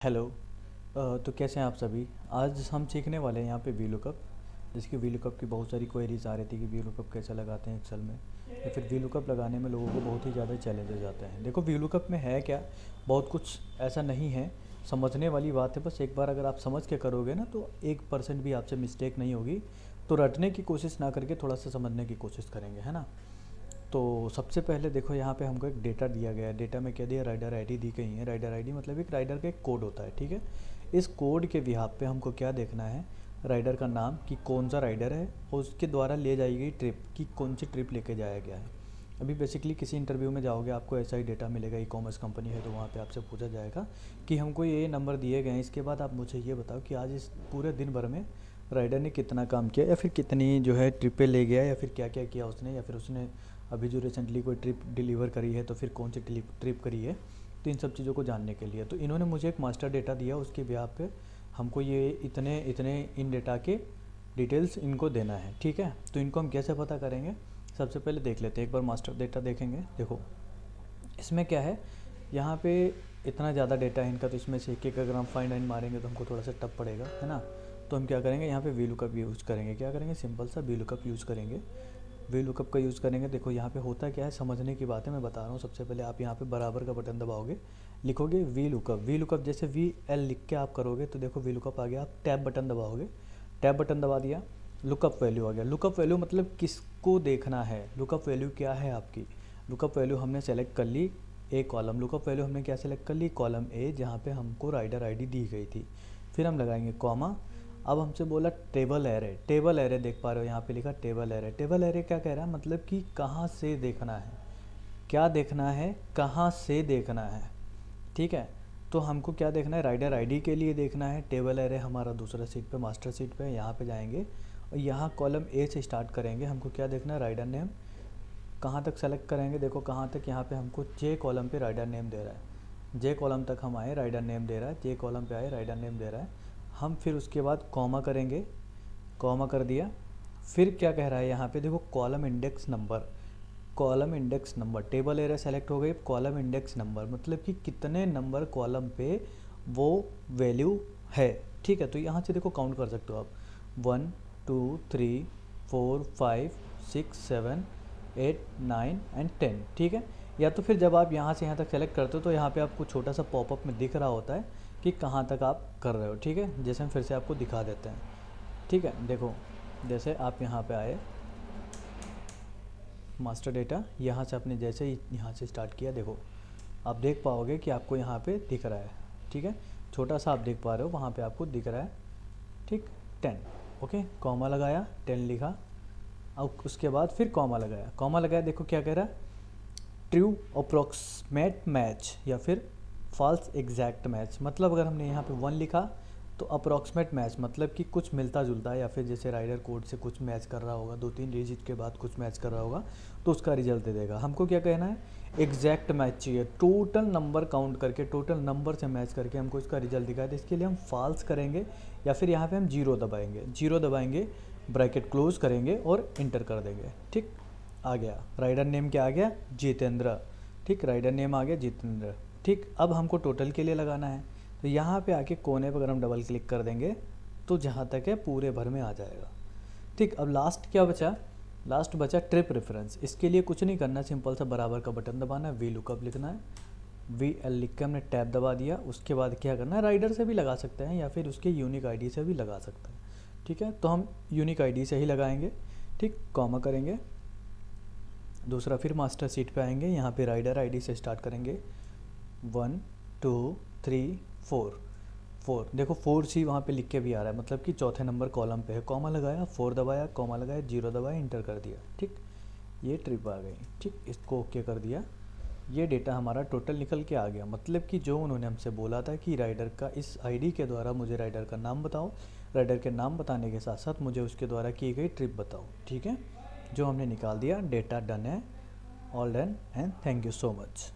Hello. तो कैसे हैं आप सभी। आज हम सीखने वाले हैं यहाँ पे वी लुकअप। जिसकी वी लुकअप की बहुत सारी क्वेरीज आ रही थी कि वी लुकअप कैसे लगाते हैं एक्सेल में, या फिर वी लुकअप लगाने में लोगों को बहुत ही ज़्यादा चैलेंजेस आते हैं। देखो वी लुकअप में है क्या, बहुत कुछ ऐसा नहीं है, समझने वाली बात है। बस एक बार अगर आप समझ के करोगे ना तो 1% भी आपसे मिस्टेक नहीं होगी। तो रटने की कोशिश ना करके थोड़ा सा समझने की कोशिश करेंगे, है ना। तो सबसे पहले देखो यहाँ पे हमको एक डेटा दिया गया है। डेटा में क्या दिया, राइडर आईडी दी गई है। राइडर आईडी मतलब एक राइडर का एक कोड होता है, ठीक है। इस कोड के बिहाफ पे हमको क्या देखना है, राइडर का नाम कि कौन सा राइडर है और उसके द्वारा ले जाई गई ट्रिप कि कौन सी ट्रिप लेके जाया गया है। अभी बेसिकली किसी इंटरव्यू में जाओगे आपको ऐसा ही डेटा मिलेगा, ई कॉमर्स कंपनी है तो वहाँ पे आपसे पूछा जाएगा कि हमको ये नंबर दिए गए हैं, इसके बाद आप मुझे ये बताओ कि आज इस पूरे दिन भर में राइडर ने कितना काम किया, या फिर कितनी जो है ट्रिपें ले गया, या फिर क्या क्या किया उसने, या फिर उसने अभी जो रिसेंटली कोई ट्रिप डिलीवर करी है तो फिर कौन सी ट्रिप करी है। तो इन सब चीज़ों को जानने के लिए तो इन्होंने मुझे एक मास्टर डेटा दिया, उसके ब्याह पे हमको ये इतने इतने इन डेटा के डिटेल्स इनको देना है, ठीक है। तो इनको हम कैसे पता करेंगे, सबसे पहले देख लेते हैं, एक बार मास्टर डेटा देखेंगे। देखो इसमें क्या है, यहाँ पे इतना ज़्यादा डेटा है इनका, तो इसमें से एक अगर हम फाइंड लाइन मारेंगे तो हमको थोड़ा सा टफ पड़ेगा, है ना। तो हम क्या करेंगे, यहाँ पे वी लुकअप यूज़ करेंगे। क्या करेंगे, सिंपल सा वी लुकअप यूज़ करेंगे। वी लुकअप का यूज़ करेंगे। देखो यहाँ पे होता क्या है, समझने की बात है, मैं बता रहा हूँ। सबसे पहले आप यहाँ पे बराबर का बटन दबाओगे, लिखोगे वी लुकअप। वी लुकअप जैसे वी एल लिख के आप करोगे तो देखो वी लुकअप आ गया। आप टैब बटन दबाओगे, टैब बटन दबा दिया, लुकअप वैल्यू आ गया। लुकअप वैल्यू मतलब किसको देखना है, लुकअप वैल्यू क्या है आपकी। लुकअप वैल्यू हमने सेलेक्ट कर ली ए कॉलम। लुकअप वैल्यू हमने क्या सेलेक्ट कर ली, कॉलम ए, जहाँ पे हमको राइडर आईडी दी गई थी। फिर हम लगाएंगे कॉमा। अब हमसे बोला टेबल एरे। टेबल एरे देख पा रहे हो यहाँ पे लिखा टेबल एरे। टेबल एरे क्या कह रहा है, मतलब कि कहाँ से देखना है, क्या देखना है, कहाँ से देखना है, ठीक है। तो हमको क्या देखना है, राइडर आईडी के लिए देखना है। टेबल एरे हमारा दूसरा सीट पे, मास्टर सीट पे, यहाँ पे जाएंगे और यहाँ कॉलम ए से स्टार्ट करेंगे। हमको क्या देखना है, राइडर नेम। कहाँ तक सेलेक्ट करेंगे, देखो कहाँ तक, यहाँ पे हमको जे कॉलम पे राइडर नेम दे रहा है। जे कॉलम तक हम आए, राइडर नेम दे रहा है। जे कॉलम पे आए, राइडर नेम दे रहा है। हम फिर उसके बाद कॉमा करेंगे, कॉमा कर दिया। फिर क्या कह रहा है यहाँ पे, देखो column index number. Column index number, table area select हो गई। कॉलम इंडेक्स नंबर मतलब कि कितने नंबर कॉलम पे वो वैल्यू है, ठीक है। तो यहाँ से देखो काउंट कर सकते हो आप, 1 2 3 4 5 6 7 8 9 एंड 10, ठीक है। या तो फिर जब आप यहाँ से यहाँ तक सेलेक्ट करते हो तो यहाँ पे आपको छोटा सा पॉपअप में दिख रहा होता है कि कहाँ तक आप कर रहे हो, ठीक है। जैसे हम फिर से आपको दिखा देते हैं, ठीक है। देखो जैसे आप यहाँ पे आए, मास्टर डेटा, यहाँ से आपने जैसे ही यहाँ से स्टार्ट किया, देखो आप देख पाओगे कि आपको यहाँ पे दिख रहा है, ठीक है। छोटा सा आप देख पा रहे हो, वहाँ पे आपको दिख रहा है, ठीक। 10, ओके। कॉमा लगाया, 10 लिखा। अब उसके बाद फिर कॉमा लगाया, कॉमा लगाया। देखो क्या कह रहा है, ट्रू अप्रोक्सीमेट मैच या फिर फॉल्स एग्जैक्ट मैच। मतलब अगर हमने यहाँ पे 1 लिखा तो अप्रोक्सीमेट मैच मतलब कि कुछ मिलता जुलता है, या फिर जैसे राइडर कोड से कुछ मैच कर रहा होगा, 2 3 डिजिट के बाद कुछ मैच कर रहा होगा तो उसका रिजल्ट दे देगा। हमको क्या कहना है, एग्जैक्ट मैच चाहिए, टोटल नंबर काउंट करके, टोटल नंबर से मैच करके हमको इसका रिजल्ट दिखाए। तो इसके लिए हम फॉल्स करेंगे, या फिर यहाँ पे हम जीरो दबाएंगे। जीरो दबाएंगे, ब्रैकेट क्लोज करेंगे और इंटर कर देंगे, ठीक। आ गया राइडर नेम, क्या आ गया, जितेंद्र, ठीक। राइडर नेम आ गया जितेंद्र, ठीक। अब हमको टोटल के लिए लगाना है, तो यहाँ पे आके कोने पर अगर हम डबल क्लिक कर देंगे तो जहाँ तक है पूरे भर में आ जाएगा, ठीक। अब लास्ट क्या बचा, लास्ट बचा ट्रिप रेफरेंस। इसके लिए कुछ नहीं करना, सिंपल सा बराबर का बटन दबाना है, वी लुकअप लिखना है, वी एल लिख के हमने टैब दबा दिया। उसके बाद क्या करना है, राइडर से भी लगा सकते हैं या फिर उसके यूनिक आईडी से भी लगा सकते हैं, ठीक है। तो हम यूनिक आईडी से ही लगाएंगे, ठीक। कॉमा करेंगे, दूसरा फिर मास्टर सीट पे आएंगे, यहाँ पे राइडर आईडी से स्टार्ट करेंगे, 1 2 3 4, 4। देखो 4C वहाँ पे लिख के भी आ रहा है, मतलब कि चौथे नंबर कॉलम पे है। कॉमा लगाया, 4 दबाया, कॉमा लगाया, जीरो दबाया, इंटर कर दिया, ठीक। ये ट्रिप आ गई, ठीक। इसको ओके कर दिया। ये डेटा हमारा टोटल निकल के आ गया। मतलब कि जो उन्होंने हमसे बोला था कि राइडर का इस आईडी के द्वारा मुझे राइडर का नाम बताओ, राइडर के नाम बताने के साथ साथ मुझे उसके द्वारा की गई ट्रिप बताओ, ठीक है। जो हमने निकाल दिया, डेटा डन है, all done, and thank you so much.